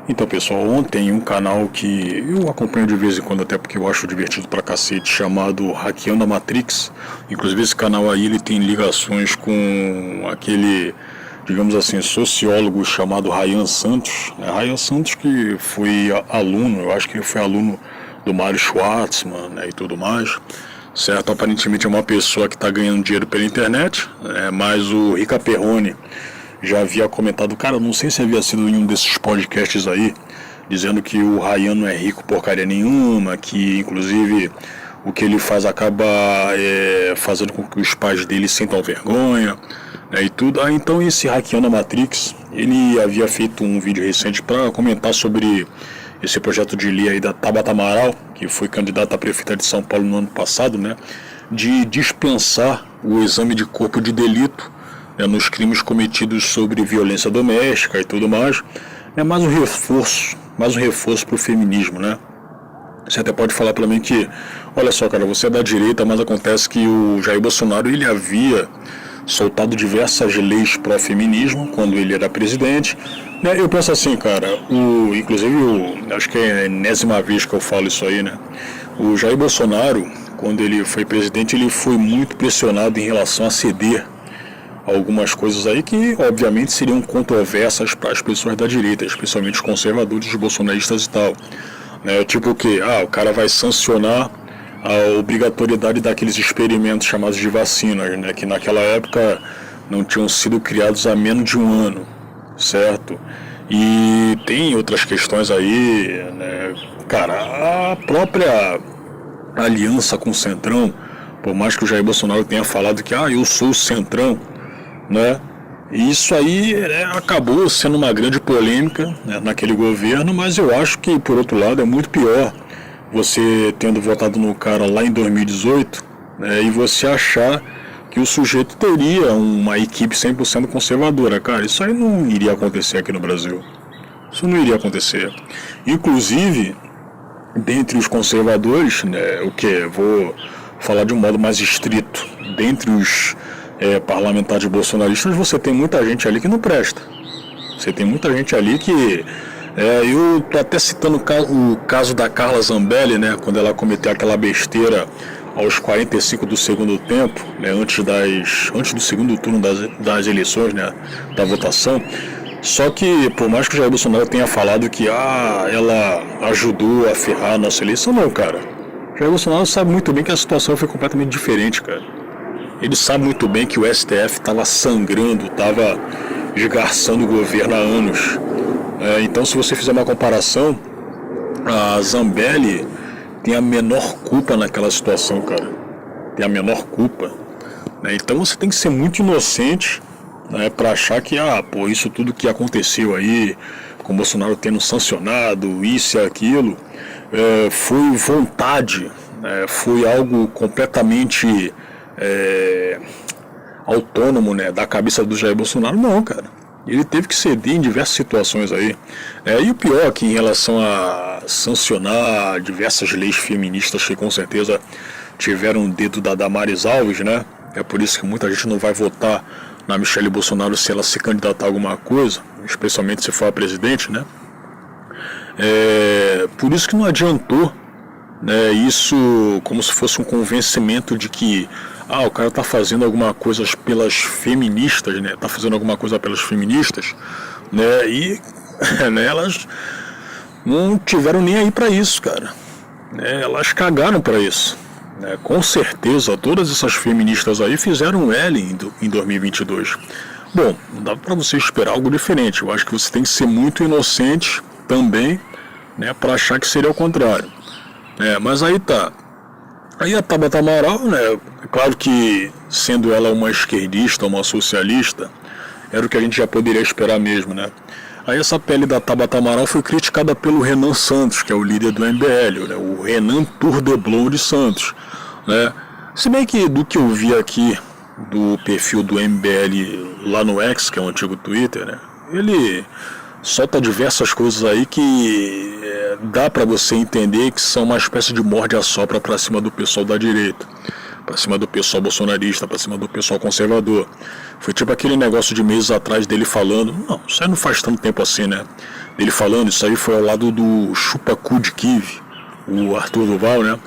Então, pessoal, ontem um canal que eu acompanho de vez em quando, até porque eu acho divertido pra cacete, chamado Hackeando a Matrix. Inclusive esse canal aí, ele tem ligações com aquele, digamos assim, sociólogo chamado Ryan Santos. Ryan Santos que foi aluno, eu acho que ele foi aluno do Mário Schwartzman, né, e tudo mais. Certo, aparentemente é uma pessoa que está ganhando dinheiro pela internet, mas o Rica Perrone já havia comentado, cara, não sei se havia sido em um desses podcasts aí, dizendo que o Ryan não é rico porcaria nenhuma, que inclusive o que ele faz acaba fazendo com que os pais dele sintam vergonha, né, e tudo. Então esse Hackeando a Matrix, ele havia feito um vídeo recente para comentar sobre esse projeto de lei aí da Tabata Amaral, que foi candidata a prefeita de São Paulo no ano passado, né, de dispensar o exame de corpo de delito, né, nos crimes cometidos sobre violência doméstica e tudo mais. É mais um reforço para o feminismo, né? Você até pode falar para mim que, olha só, cara, você é da direita, mas acontece que o Jair Bolsonaro, ele havia soltado diversas leis pró-feminismo quando ele era presidente, né? Eu penso assim, cara, acho que é a enésima vez que eu falo isso aí, né? O Jair Bolsonaro, quando ele foi presidente, ele foi muito pressionado em relação a ceder algumas coisas aí que, obviamente, seriam controversas para as pessoas da direita, especialmente os conservadores, os bolsonaristas e tal. Tipo o que? O cara vai sancionar a obrigatoriedade daqueles experimentos chamados de vacinas, né, que naquela época não tinham sido criados há menos de um ano, certo? E tem outras questões aí, né? Cara, a própria aliança com o Centrão, por mais que o Jair Bolsonaro tenha falado que eu sou o Centrão, né? Isso aí acabou sendo uma grande polêmica, né, naquele governo, mas eu acho que, por outro lado, é muito pior você tendo votado no cara lá em 2018, né, e você achar que o sujeito teria uma equipe 100% conservadora. Cara, isso aí não iria acontecer aqui no Brasil. Isso não iria acontecer. Inclusive, dentre os conservadores, né, vou falar de um modo mais estrito, dentre os parlamentares bolsonaristas, você tem muita gente ali que não presta. Você tem muita gente ali que... eu tô até citando o caso da Carla Zambelli, né, quando ela cometeu aquela besteira aos 45 do segundo tempo, né, antes do segundo turno das eleições, né, da votação. Só que, por mais que o Jair Bolsonaro tenha falado que ela ajudou a ferrar a nossa eleição, não, cara. O Jair Bolsonaro sabe muito bem que a situação foi completamente diferente, cara. Ele sabe muito bem que o STF estava sangrando, estava esgarçando o governo há anos. Então, se você fizer uma comparação, a Zambelli tem a menor culpa naquela situação, cara. Tem a menor culpa. Então, você tem que ser muito inocente, né, para achar que, isso tudo que aconteceu aí, com o Bolsonaro tendo sancionado isso e aquilo, foi vontade, foi algo completamente... autônomo, né, da cabeça do Jair Bolsonaro. Não, cara, ele teve que ceder em diversas situações aí, e o pior é que em relação a sancionar diversas leis feministas que com certeza tiveram o dedo da Damares Alves, né, é por isso que muita gente não vai votar na Michelle Bolsonaro se ela se candidatar a alguma coisa, especialmente se for a presidente, né, por isso que não adiantou, né, isso como se fosse um convencimento de que o cara tá fazendo alguma coisa pelas feministas, né? Tá fazendo alguma coisa pelas feministas, né? E né, elas não tiveram nem aí pra isso, cara. Elas cagaram pra isso. Com certeza, todas essas feministas aí fizeram L em 2022. Bom, não dá pra você esperar algo diferente. Eu acho que você tem que ser muito inocente também, né? Pra achar que seria o contrário. Mas aí tá. Aí a Tabata Amaral, né, é claro que sendo ela uma esquerdista, uma socialista, era o que a gente já poderia esperar mesmo, né. Aí essa pele da Tabata Amaral foi criticada pelo Renan Santos, que é o líder do MBL, né, o Renan Turdeblon de Santos, né. Se bem que do que eu vi aqui do perfil do MBL lá no X, que é o antigo Twitter, né, ele solta diversas coisas aí que dá pra você entender que são uma espécie de morde-a-sopra pra cima do pessoal da direita, pra cima do pessoal bolsonarista, pra cima do pessoal conservador. Foi tipo aquele negócio de meses atrás dele falando, não, isso aí não faz tanto tempo assim, né, Ele falando, isso aí foi ao lado do Chupacu de Kiev, o Arthur Duval, né?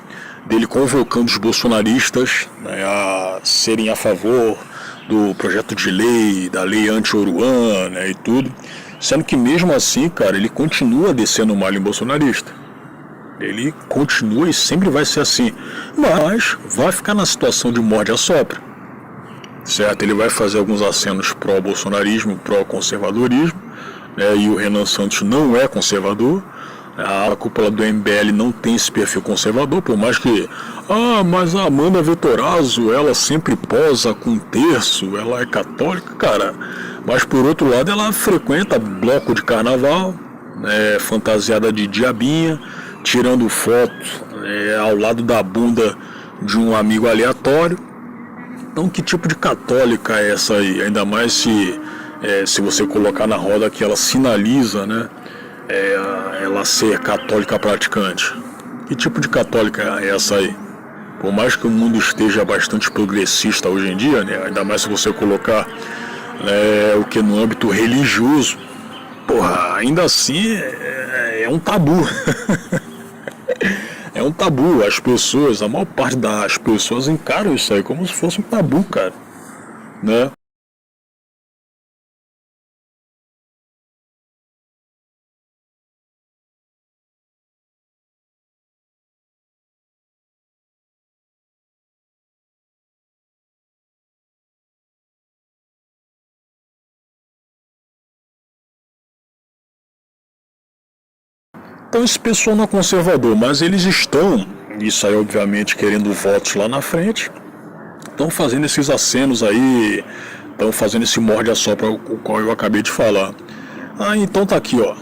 Dele convocando os bolsonaristas, né, a serem a favor do projeto de lei, da lei anti-Oruan, né, e tudo. Sendo que mesmo assim, cara, ele continua descendo o malho em bolsonarista. Ele continua e sempre vai ser assim. Mas vai ficar na situação de morde-a-sopra. Certo? Ele vai fazer alguns acenos pró-bolsonarismo, pró-conservadorismo, né, e o Renan Santos não é conservador. A cúpula do MBL não tem esse perfil conservador, por mais que... mas a Amanda Vettorazzo, ela sempre posa com terço, ela é católica, cara. Mas por outro lado, ela frequenta bloco de carnaval, fantasiada de diabinha, tirando foto ao lado da bunda de um amigo aleatório. Então, que tipo de católica é essa aí? Ainda mais se você colocar na roda que ela sinaliza, né? Ela ser católica praticante. Que tipo de católica é essa aí? Por mais que o mundo esteja bastante progressista hoje em dia, né? Ainda mais se você colocar o que no âmbito religioso, porra, ainda assim é um tabu. É um tabu. As pessoas, a maior parte das pessoas encaram isso aí como se fosse um tabu, cara, né? Então esse pessoal não é conservador, mas eles estão, isso aí obviamente querendo votos lá na frente, estão fazendo esses acenos aí, estão fazendo esse morde-a-sopra, o qual eu acabei de falar. Então tá aqui, ó.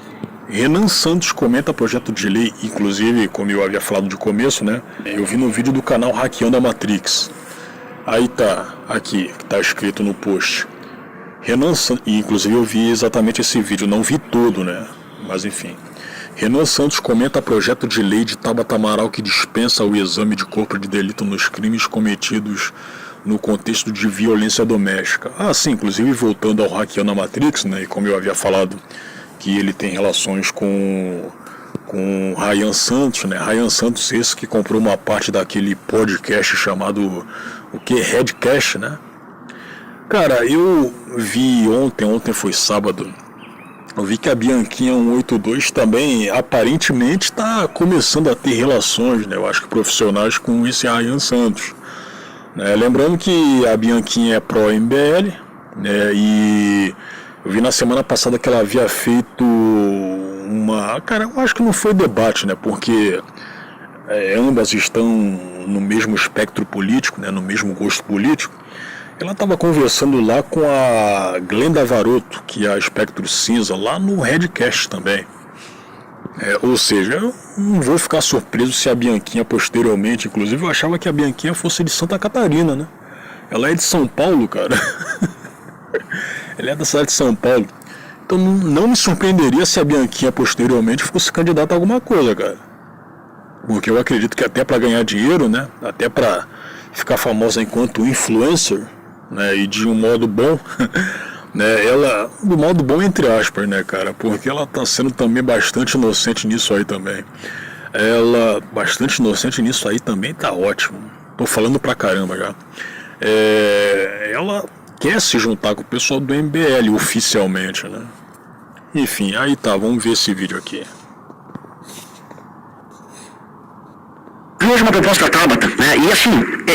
Renan Santos comenta projeto de lei, inclusive, como eu havia falado de começo, né? Eu vi no vídeo do canal Hackeando a Matrix. Aí tá, aqui, tá escrito no post. Renan Santos, e inclusive eu vi exatamente esse vídeo, não vi todo, né? Mas enfim. Renan Santos comenta projeto de lei de Tabata Amaral que dispensa o exame de corpo de delito nos crimes cometidos no contexto de violência doméstica. Sim, inclusive voltando ao Hackeando a Matrix, né, e como eu havia falado, que ele tem relações com Ryan Santos, né, Ryan Santos esse que comprou uma parte daquele podcast chamado, Redcast, né. Cara, eu vi ontem foi sábado, eu vi que a Bianquinha 182 também aparentemente está começando a ter relações, né, eu acho que profissionais com esse Ryan Santos. Lembrando que a Bianquinha é pró-MBL, né, e eu vi na semana passada que ela havia feito uma... Cara, eu acho que não foi debate, né, porque ambas estão no mesmo espectro político, né, no mesmo gosto político. Ela estava conversando lá com a Glenda Varoto, que é a Espectro Cinza, lá no Redcast também. Ou seja, eu não vou ficar surpreso se a Bianquinha posteriormente, inclusive eu achava que a Bianquinha fosse de Santa Catarina, né? Ela é de São Paulo, cara. Ela é da cidade de São Paulo. Então não me surpreenderia se a Bianquinha posteriormente fosse candidata a alguma coisa, cara. Porque eu acredito que até para ganhar dinheiro, né? Até para ficar famosa enquanto influencer, né? E de um modo bom... né, ela, do modo bom entre aspas, né, cara, porque ela tá sendo também bastante inocente nisso aí também. Ela, bastante inocente nisso aí também tá ótimo. Tô falando pra caramba já. Ela quer se juntar com o pessoal do MBL oficialmente, né. Enfim, aí tá, vamos ver esse vídeo aqui. Hoje uma proposta da Tabata, né? E assim,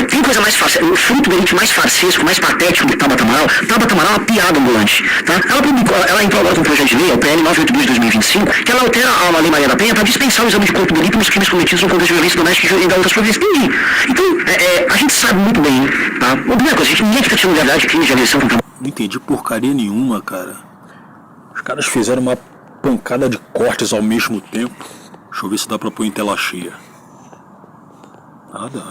tem coisa mais fácil, o fruto delito mais farsesco, mais patético de Tabata Amaral é uma piada ambulante, tá? Ela entrou agora com um projeto de lei, o PL 982 de 2025, que ela altera a Lei Maria da Penha para dispensar o exame de corpo de delito nos crimes cometidos no contexto de violência doméstica e ainda outras providências. Entendi. Então, a gente sabe muito bem, tá? A primeira coisa, ninguém fica tirando verdade de crimes de agressão contra... Não entendi porcaria nenhuma, cara. Os caras fizeram uma pancada de cortes ao mesmo tempo. Deixa eu ver se dá pra pôr em tela cheia. Nada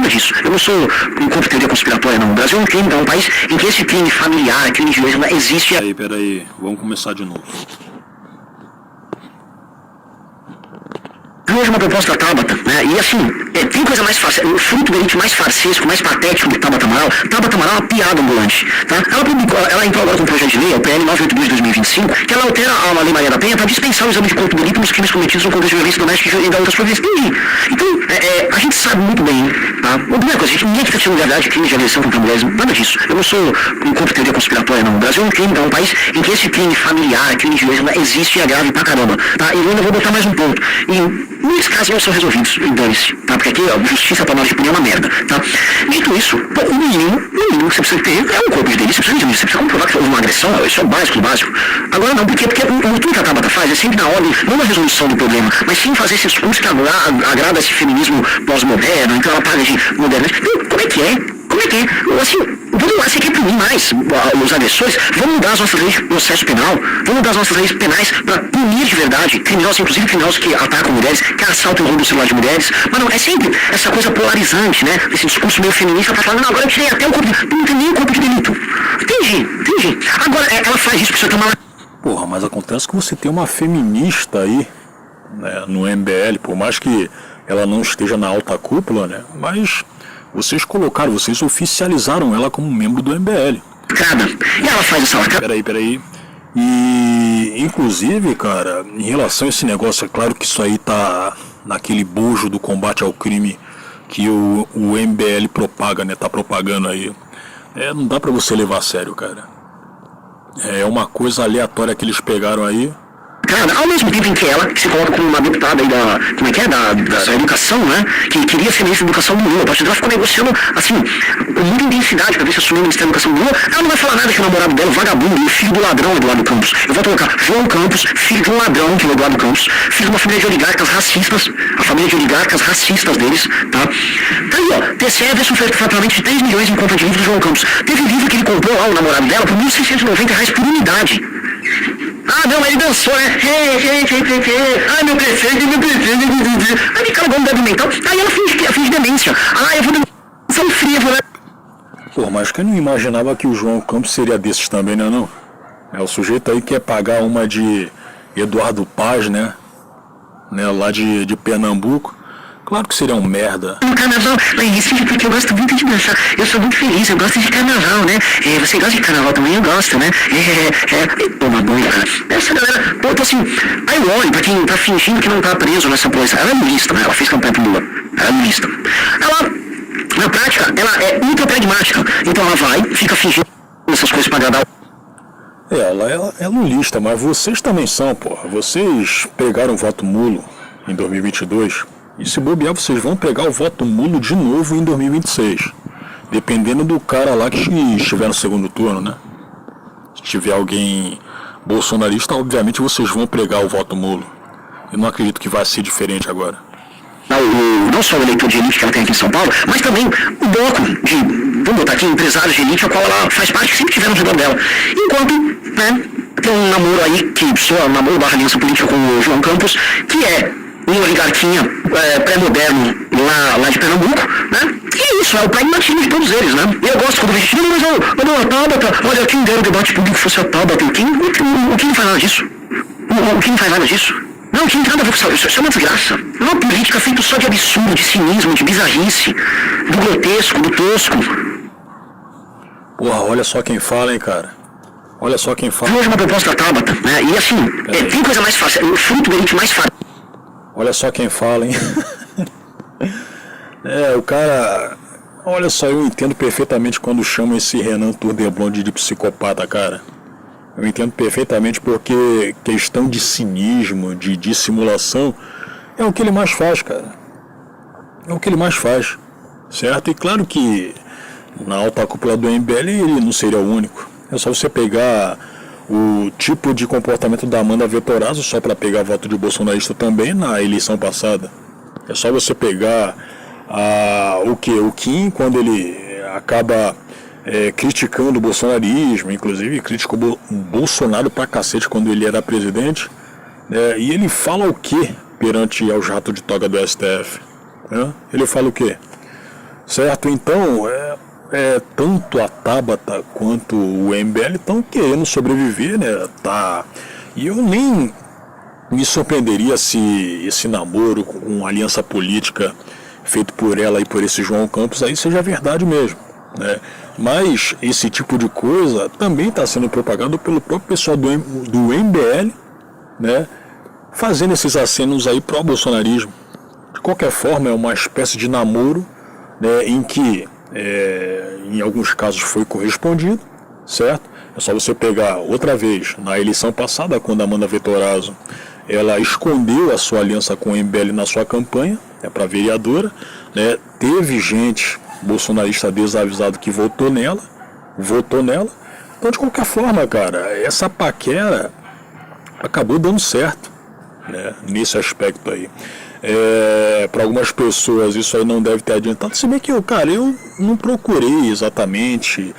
disso. Eu não sou um contra teoria conspiratória, não. O Brasil é um crime, é um país em que esse crime familiar, crime de violência, existe. Peraí, vamos começar de novo. hoje uma proposta da Tabata, né? E assim, tem coisa mais fácil, o fruto delito mais farsesco, mais patético do Tabata Amaral. Tabata Amaral é uma piada ambulante, tá? Ela entrou agora com um projeto de lei, o PL 982 de 2025, que ela altera a Lei Maria da Penha para dispensar o exame de corpo de delito nos crimes cometidos no contexto de violência doméstica e da outras províncias. Entendi. Então, a gente sabe muito bem, tá? A primeira coisa, ninguém fica tirando verdade de crime de agressão contra mulheres, nada disso. Eu não sou um contra teoria conspiratória, não. O Brasil é um crime, é um país em que esse crime familiar, crime de violência existe e é grave pra caramba, tá? E eu ainda vou botar mais um ponto. E muitos casos não são resolvidos, dane-se, tá? Porque aqui, ó, justiça pra nós de punir é uma merda, tá? Dito isso, pô, o mínimo que você precisa ter é um corpo de delito, você precisa comprovar que houve uma agressão, isso é o básico do básico. Agora não, porque tudo que a Tabata faz é sempre na ordem, não na resolução do problema, mas sim fazer esse discurso que agrada esse feminismo pós-moderno, então ela paga de modernidade. Então, como é que é? Assim, vamos lá, você quer punir mais os agressores? Vamos mudar as nossas leis de processo penal, vamos mudar as nossas leis penais para punir de verdade criminosos, inclusive criminosos que atacam mulheres, que assaltam e roubam o celular de mulheres. Mas não, é sempre essa coisa polarizante, né? Esse discurso meio feminista para falar, não, agora eu tirei até o corpo de delito. Não tem nem o corpo de delito. Entendi. Agora, ela faz isso porque você toma... Porra, mas acontece que você tem uma feminista aí, né, no MBL, por mais que ela não esteja na alta cúpula, né? Mas vocês oficializaram ela como membro do MBL. E ela faz essa lacrada. Peraí. E, inclusive, cara, em relação a esse negócio, é claro que isso aí tá naquele bojo do combate ao crime que o MBL propaga, né? Tá propagando aí. Não dá pra você levar a sério, cara. É uma coisa aleatória que eles pegaram aí. Cara, ao mesmo tempo em que ela, que se coloca como uma deputada aí da educação, né, que queria ser ministra da educação do Lula, a partir dela ficou negociando, assim, com muita intensidade pra ver se assumir o Ministério da Educação do Lula, ela não vai falar nada que o namorado dela, o vagabundo, o filho do ladrão Eduardo Campos. Eu vou colocar João Campos, filho de um ladrão, que é o Eduardo Campos, filho de uma família de oligarcas racistas, a família de oligarcas racistas deles, tá? Tá aí, ó, TCE vê um faturamento de 3 milhões em conta de livro do João Campos. Teve livro que ele comprou lá, o namorado dela, por R$1.690 por unidade. Ah, não, mas ele dançou, né? Ai, meu prefeito. Aí ele carregou um débil mental. Aí ela finge demência. Ah, eu vou demência fria, vou lá. Pô, mas quem não imaginava que o João Campos seria desses também, né, não? É o sujeito aí que quer pagar uma de Eduardo Paz, né? Lá de Pernambuco. Claro que seria um merda. No carnaval, lá em Recife, porque eu gosto muito de dançar. Eu sou muito feliz, eu gosto de carnaval, né? Você gosta de carnaval também? Eu gosto, né? Toma banho, cara. Essa galera, pô, assim, aí eu olho pra quem tá fingindo que não tá preso nessa coisa. Ela é lulista, né? Ela fez campanha pro Lula. Ela é lulista. Ela, na prática, ela é ultra pragmática. Então ela vai, fica fingindo essas coisas pra agradar. Ela é lulista, mas vocês também são, porra. Vocês pegaram o voto mulo em 2022... E se bobear, vocês vão pegar o voto nulo de novo em 2026. Dependendo do cara lá que estiver no segundo turno, né? Se tiver alguém bolsonarista, obviamente vocês vão pegar o voto nulo. Eu não acredito que vai ser diferente agora. Não só o eleitor de elite que ela tem aqui em São Paulo, mas também o bloco de, vamos botar aqui, empresários de elite, a qual ela faz parte, que sempre tiveram ao redor dela. Enquanto, né, tem um namoro aí, que soa namoro barra aliança política com o João Campos, que é uma oligarquinha pré-moderno lá de Pernambuco, né? E isso é o pragmatismo de todos eles, né? E eu gosto quando a gente diz, mas a Tabata, olha, quem dera o debate público fosse a Tabata, o Kim não faz nada disso. O Kim não faz nada disso. Não, o Kim não tem nada a ver com isso é uma desgraça. É uma política feita só de absurdo, de cinismo, de bizarrice, do grotesco, do tosco. Porra, olha só quem fala, hein, cara. Olha só quem fala. Hoje uma proposta da Tabata, né? E assim, tem coisa mais fácil, o fruto delito mais fácil. Olha só quem fala, hein? O cara... Olha só, eu entendo perfeitamente quando chamam esse Renan Turdeblon de psicopata, cara. Eu entendo perfeitamente porque questão de cinismo, de dissimulação, é o que ele mais faz, cara. É o que ele mais faz, certo? E claro que na alta cúpula do MBL ele não seria o único. É só você pegar o tipo de comportamento da Amanda Vettorazzo só para pegar voto de bolsonarista também na eleição passada. É só você pegar o Kim, quando ele acaba criticando o bolsonarismo, inclusive criticou o Bolsonaro pra cacete quando ele era presidente, e ele fala o que perante aos ratos de toga do STF? Ele fala o que? Certo? Então, tanto a Tabata quanto o MBL estão querendo sobreviver, né? Tá. E eu nem Me surpreenderia se esse namoro com aliança política feito por ela e por esse João Campos aí seja verdade mesmo, né? Mas esse tipo de coisa também está sendo propagado pelo próprio pessoal do MBL, né? Fazendo esses acenos aí pró-bolsonarismo. De qualquer forma, é uma espécie de namoro, né, em que, em alguns casos, foi correspondido, certo? É só você pegar outra vez, na eleição passada, quando a Amanda Vettorazzo, ela escondeu a sua aliança com o MBL na sua campanha, para vereadora, né? Teve gente bolsonarista desavisado que votou nela. Então, de qualquer forma, cara, essa paquera acabou dando certo, né, nesse aspecto aí. Para algumas pessoas isso aí não deve ter adiantado, se bem que eu não procurei exatamente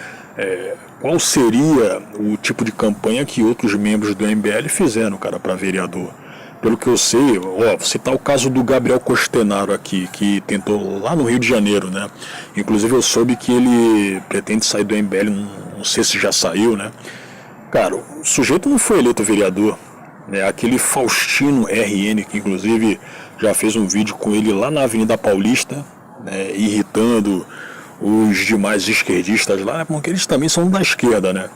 qual seria o tipo de campanha que outros membros do MBL fizeram, cara, para vereador. Pelo que eu sei, vou citar o caso do Gabriel Costenaro aqui, que tentou lá no Rio de Janeiro, né? Inclusive eu soube que ele pretende sair do MBL, não sei se já saiu, né? Cara, o sujeito não foi eleito vereador, né? Aquele Faustino RN, que inclusive já fez um vídeo com ele lá na Avenida Paulista, né, irritando os demais esquerdistas lá, porque eles também são da esquerda, né?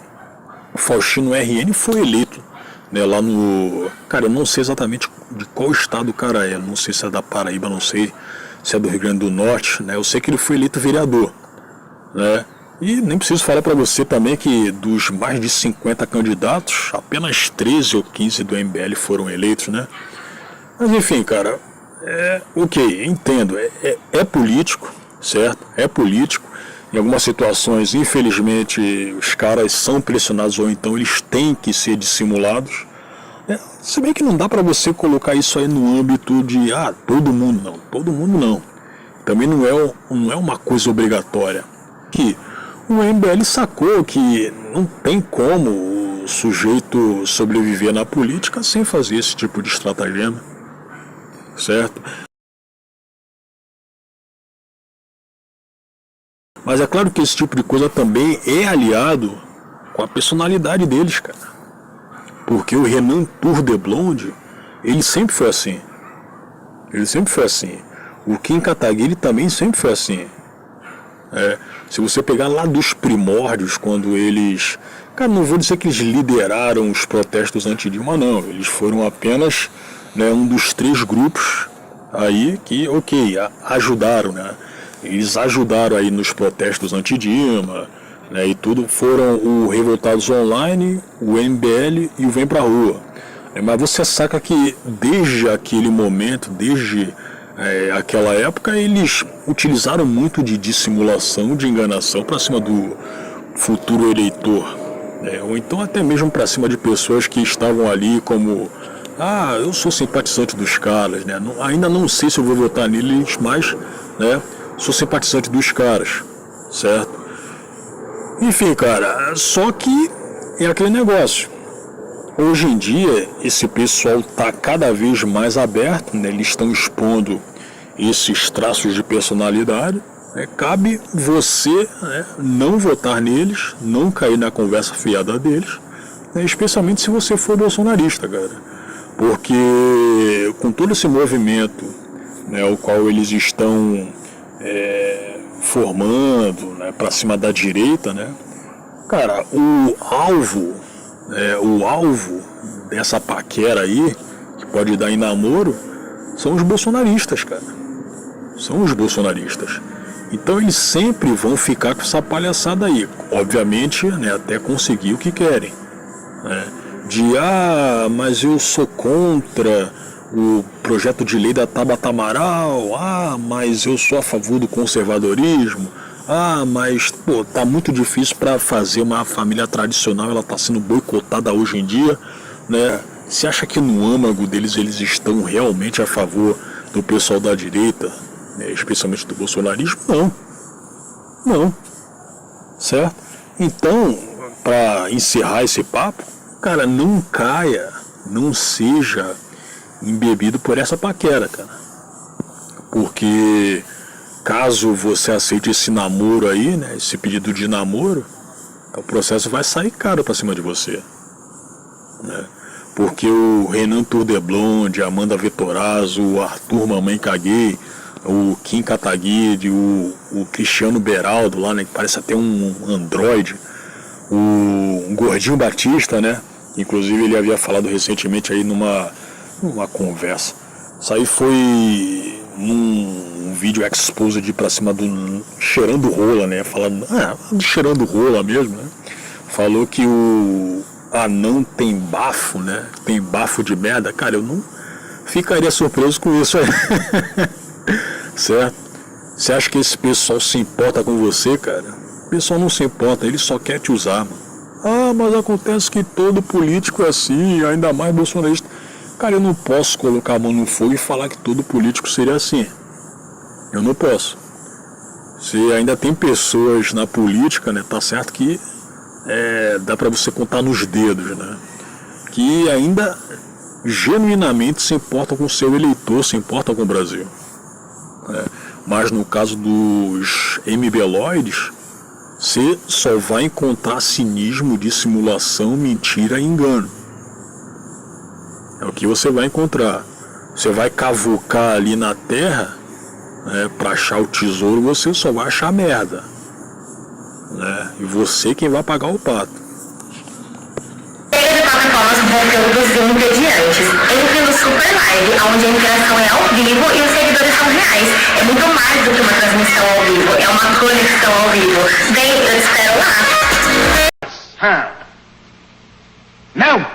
O Faustino RN foi eleito, né, lá no... Cara, eu não sei exatamente de qual estado o cara é, não sei se é da Paraíba, não sei se é do Rio Grande do Norte, né? Eu sei que ele foi eleito vereador, né? E nem preciso falar para você também que dos mais de 50 candidatos, apenas 13 ou 15 do MBL foram eleitos, né? Mas enfim, cara, ok, entendo, é político, certo? É político. Em algumas situações, infelizmente, os caras são pressionados ou então eles têm que ser dissimulados. Se bem que não dá para você colocar isso aí no âmbito de, todo mundo não. Todo mundo não. Também não é uma coisa obrigatória. Que o MBL sacou que não tem como o sujeito sobreviver na política sem fazer esse tipo de estratagema, certo? Mas é claro que esse tipo de coisa também é aliado com a personalidade deles, cara. Porque o Renan Tour de Blonde, ele sempre foi assim. Ele sempre foi assim. O Kim Kataguiri também sempre foi assim. Se você pegar lá dos primórdios, quando eles... Cara, não vou dizer que eles lideraram os protestos anti-Dilma, não. Eles foram apenas, né, um dos 3 grupos aí que, ajudaram, né? Eles ajudaram aí nos protestos anti-Dilma, né, e tudo. Foram o Revoltados Online, o MBL e o Vem Pra Rua. Mas você saca que desde aquele momento, desde aquela época, eles utilizaram muito de dissimulação, de enganação para cima do futuro eleitor, ou então até mesmo para cima de pessoas que estavam ali como... eu sou simpatizante dos caras, né? Ainda não sei se eu vou votar neles, mas, né, sou simpatizante dos caras, certo? Enfim, cara, só que é aquele negócio. Hoje em dia, esse pessoal está cada vez mais aberto, né? Eles estão expondo esses traços de personalidade. Cabe você, né, não votar neles, não cair na conversa fiada deles, né? Especialmente se você for bolsonarista, cara. Porque com todo esse movimento, né, o qual eles estão formando, né, para cima da direita, né, cara, o alvo dessa paquera aí, que pode dar em namoro, são os bolsonaristas, cara. São os bolsonaristas. Então eles sempre vão ficar com essa palhaçada aí. Obviamente, né, até conseguir o que querem, né? Mas eu sou contra o projeto de lei da Tabata Amaral, mas eu sou a favor do conservadorismo, mas tá muito difícil para fazer uma família tradicional, ela está sendo boicotada hoje em dia, né? Você acha que no âmago deles eles estão realmente a favor do pessoal da direita, né, especialmente do bolsonarismo? Não, certo? Então, para encerrar esse papo, cara, não caia, não seja embebido por essa paquera, cara. Porque caso você aceite esse namoro aí, né, esse pedido de namoro, o processo vai sair caro pra cima de você, né? porque o Renan Turdeblonde, a Amanda Vettorazzo, o Arthur Mamãe Caguei, o Kim Kataguiri, o Cristiano Beraldo lá, né, que parece até um androide, o Gordinho Batista, né, inclusive ele havia falado recentemente aí numa conversa. Isso aí foi num vídeo exposed pra cima do cheirando rola, né, falando, cheirando rola mesmo, né, falou que o anão tem bafo, né, tem bafo de merda. Cara, eu não ficaria surpreso com isso aí. Certo? Você acha que esse pessoal se importa com você, cara? O pessoal não se importa, ele só quer te usar, mano. Mas acontece que todo político é assim, ainda mais bolsonarista. Cara, eu não posso colocar a mão no fogo e falar que todo político seria assim. Eu não posso. Se ainda tem pessoas na política, né, tá certo que dá pra você contar nos dedos, né, que ainda genuinamente se importam com o seu eleitor, se importam com o Brasil. Mas no caso dos MBLoides, você só vai encontrar cinismo, dissimulação, mentira e engano. É o que você vai encontrar. Você vai cavucar ali na terra, né, para achar o tesouro, você só vai achar merda, né? E você quem vai pagar o pato. Plataformas com conteúdos entediantes. Entre no Super Live, onde a interação é ao vivo e os seguidores são reais. É muito mais do que uma transmissão ao vivo, é uma conexão ao vivo. Vem, eu te espero lá. Não!